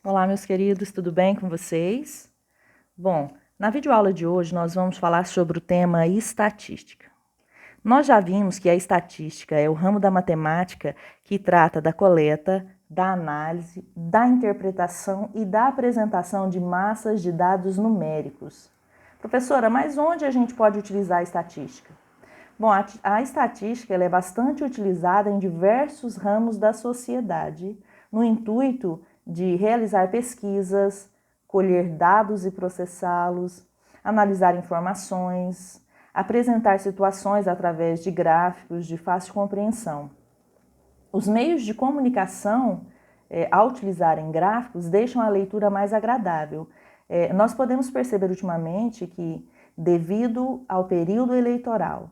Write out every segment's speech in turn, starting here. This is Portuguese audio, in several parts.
Olá, meus queridos, tudo bem com vocês? Bom, na videoaula de hoje nós vamos falar sobre o tema estatística. Nós já vimos que a estatística é o ramo da matemática que trata da coleta, da análise, da interpretação e da apresentação de massas de dados numéricos. Professora, mas onde a gente pode utilizar a estatística? Bom, a estatística ela é bastante utilizada em diversos ramos da sociedade, no intuito de realizar pesquisas, colher dados e processá-los, analisar informações, apresentar situações através de gráficos de fácil compreensão. Os meios de comunicação, ao utilizarem gráficos, deixam a leitura mais agradável. Nós podemos perceber ultimamente que, devido ao período eleitoral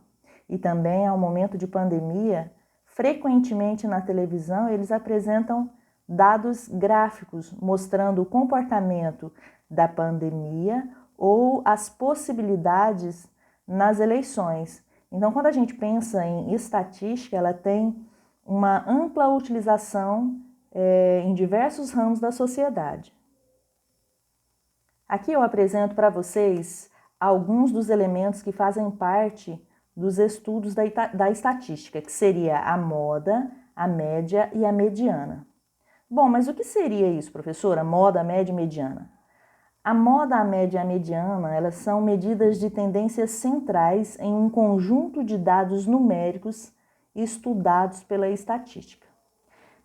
e também ao momento de pandemia, frequentemente na televisão eles apresentam dados gráficos mostrando o comportamento da pandemia ou as possibilidades nas eleições. Então, quando a gente pensa em estatística, ela tem uma ampla utilização em diversos ramos da sociedade. Aqui eu apresento para vocês alguns dos elementos que fazem parte dos estudos da estatística, que seria a moda, a média e a mediana. Bom, mas o que seria isso, professora? Moda, média e mediana? A moda, a média e a mediana, elas são medidas de tendências centrais em um conjunto de dados numéricos estudados pela estatística.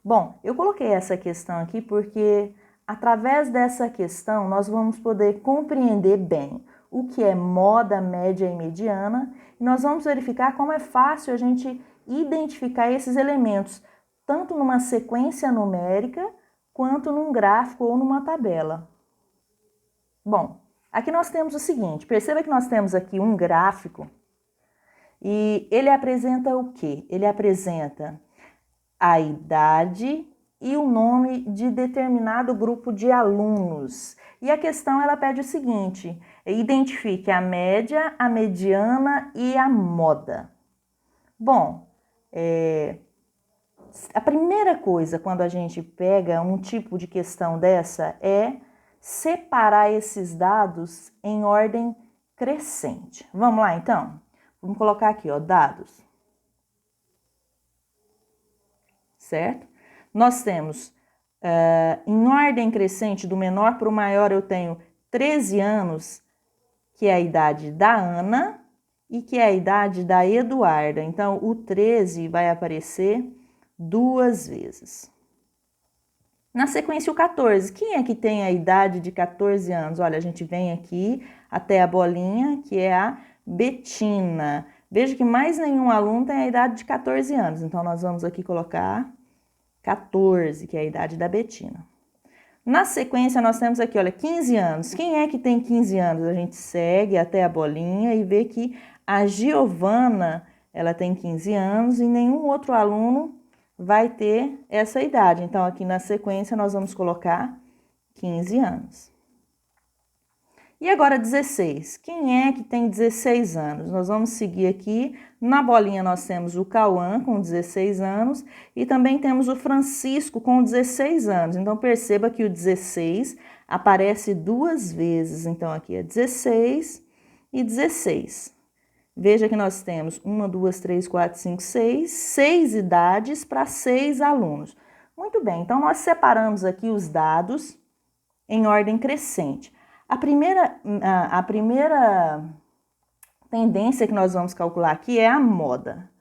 Bom, eu coloquei essa questão aqui porque, através dessa questão, nós vamos poder compreender bem o que é moda, média e mediana, e nós vamos verificar como é fácil a gente identificar esses elementos, tanto numa sequência numérica, quanto num gráfico ou numa tabela. Bom, aqui nós temos o seguinte, perceba que nós temos aqui um gráfico e ele apresenta o quê? Ele apresenta a idade e o nome de determinado grupo de alunos. E a questão ela pede o seguinte, identifique a média, a mediana e a moda. Bom, a primeira coisa quando a gente pega um tipo de questão dessa é separar esses dados em ordem crescente. Vamos lá então? Vamos colocar aqui, ó, dados. Certo? Nós temos, em ordem crescente, do menor para o maior, eu tenho 13 anos, que é a idade da Ana, e que é a idade da Eduarda. Então, o 13 vai aparecer 2 vezes. Na sequência, o 14. Quem é que tem a idade de 14 anos? Olha, a gente vem aqui até a bolinha, que é a Betina. Veja que mais nenhum aluno tem a idade de 14 anos. Então, nós vamos aqui colocar 14, que é a idade da Betina. Na sequência, nós temos aqui, olha, 15 anos. Quem é que tem 15 anos? A gente segue até a bolinha e vê que a Giovana, ela tem 15 anos e nenhum outro aluno vai ter essa idade. Então, aqui na sequência, nós vamos colocar 15 anos. E agora 16. Quem é que tem 16 anos? Nós vamos seguir aqui. Na bolinha nós temos o Cauã com 16 anos e também temos o Francisco com 16 anos. Então, perceba que o 16 aparece 2 vezes. Então, aqui é 16 e 16. Veja que nós temos 1, 2, 3, 4, 5, 6, 6 idades para 6 alunos. Muito bem, então nós separamos aqui os dados em ordem crescente. A primeira tendência que nós vamos calcular aqui é a moda.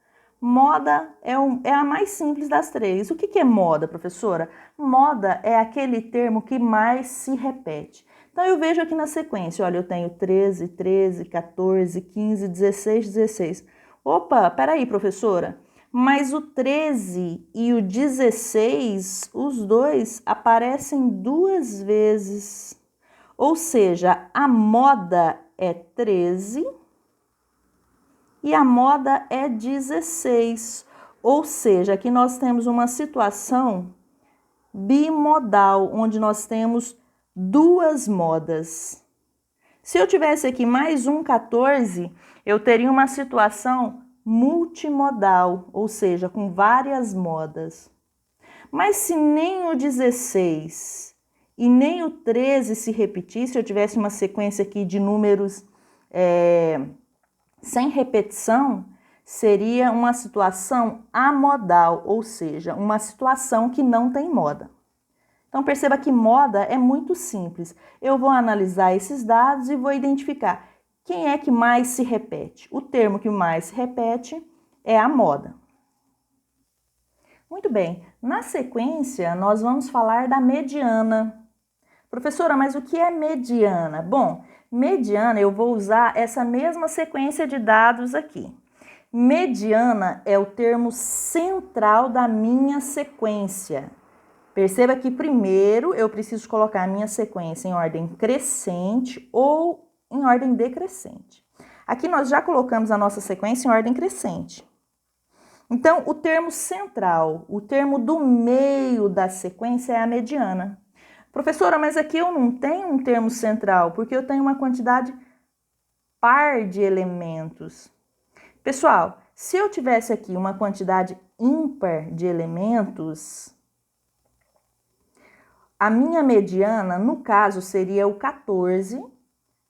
Moda é a mais simples das três. O que é moda, professora? Moda é aquele termo que mais se repete. Então, eu vejo aqui na sequência, olha, eu tenho 13, 13, 14, 15, 16, 16. Opa, peraí, professora, mas o 13 e o 16, os dois aparecem 2 vezes. Ou seja, a moda é 13 e a moda é 16. Ou seja, aqui nós temos uma situação bimodal, onde nós temos 2 modas. Se eu tivesse aqui mais um 14, eu teria uma situação multimodal, ou seja, com várias modas. Mas se nem o 16 e nem o 13 se repetir, se eu tivesse uma sequência aqui de números sem repetição, seria uma situação amodal, ou seja, uma situação que não tem moda. Então, perceba que moda é muito simples. Eu vou analisar esses dados e vou identificar quem é que mais se repete. O termo que mais se repete é a moda. Muito bem, na sequência nós vamos falar da mediana. Professora, mas o que é mediana? Bom, mediana eu vou usar essa mesma sequência de dados aqui. Mediana é o termo central da minha sequência. Perceba que primeiro eu preciso colocar a minha sequência em ordem crescente ou em ordem decrescente. Aqui nós já colocamos a nossa sequência em ordem crescente. Então, o termo central, o termo do meio da sequência é a mediana. Professora, mas aqui eu não tenho um termo central, porque eu tenho uma quantidade par de elementos. Pessoal, se eu tivesse aqui uma quantidade ímpar de elementos, a minha mediana, no caso, seria o 14,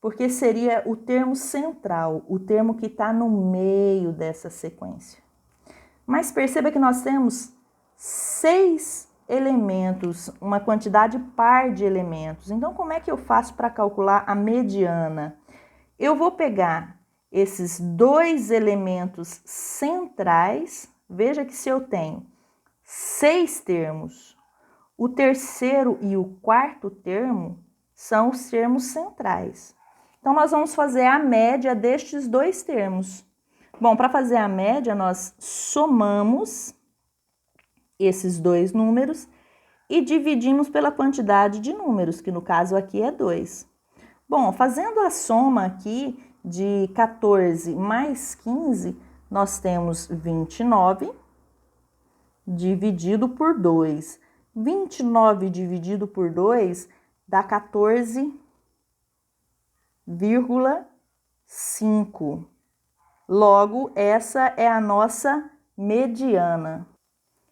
porque seria o termo central, o termo que está no meio dessa sequência. Mas perceba que nós temos 6 elementos, uma quantidade par de elementos. Então, como é que eu faço para calcular a mediana? Eu vou pegar esses 2 elementos centrais, veja que se eu tenho 6 termos, o terceiro e o quarto termo são os termos centrais. Então, nós vamos fazer a média destes 2 termos. Bom, para fazer a média, nós somamos esses 2 números e dividimos pela quantidade de números, que no caso aqui é 2. Bom, fazendo a soma aqui de 14 mais 15, nós temos 29 dividido por 2. 29 dividido por 2 dá 14,5. Logo, essa é a nossa mediana.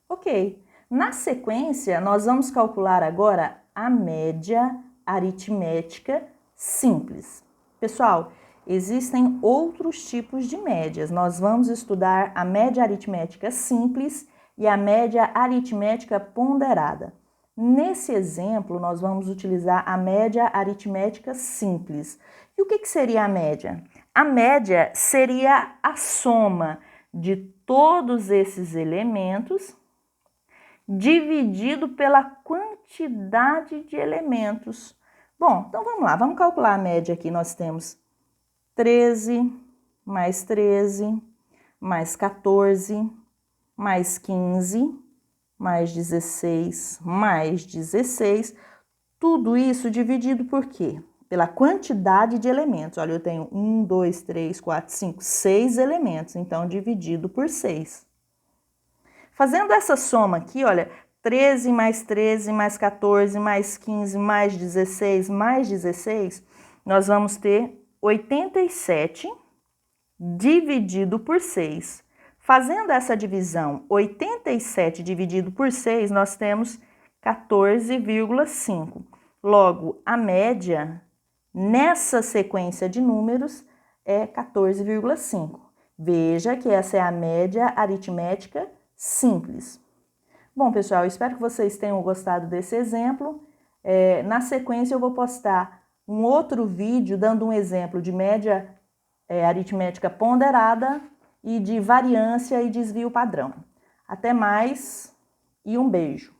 Ok, na sequência, nós vamos calcular agora a média aritmética simples. Pessoal, existem outros tipos de médias. Nós vamos estudar a média aritmética simples e a média aritmética ponderada. Nesse exemplo, nós vamos utilizar a média aritmética simples. E o que seria a média? A média seria a soma de todos esses elementos dividido pela quantidade de elementos. Bom, então vamos lá, vamos calcular a média aqui. Nós temos 13 mais 13 mais 14 mais 15 mais 16 mais 16. Tudo isso dividido por quê? Pela quantidade de elementos. Olha, eu tenho 1, 2, 3, 4, 5, 6 elementos, então dividido por 6. Fazendo essa soma aqui, olha, 13 mais 13 mais 14 mais 15 mais 16, nós vamos ter 87 dividido por 6. Fazendo essa divisão, 87 dividido por 6, nós temos 14,5. Logo, a média nessa sequência de números é 14,5. Veja que essa é a média aritmética simples. Bom, pessoal, espero que vocês tenham gostado desse exemplo. Na sequência, eu vou postar um outro vídeo dando um exemplo de média aritmética ponderada e de variância e desvio padrão. Até mais e um beijo!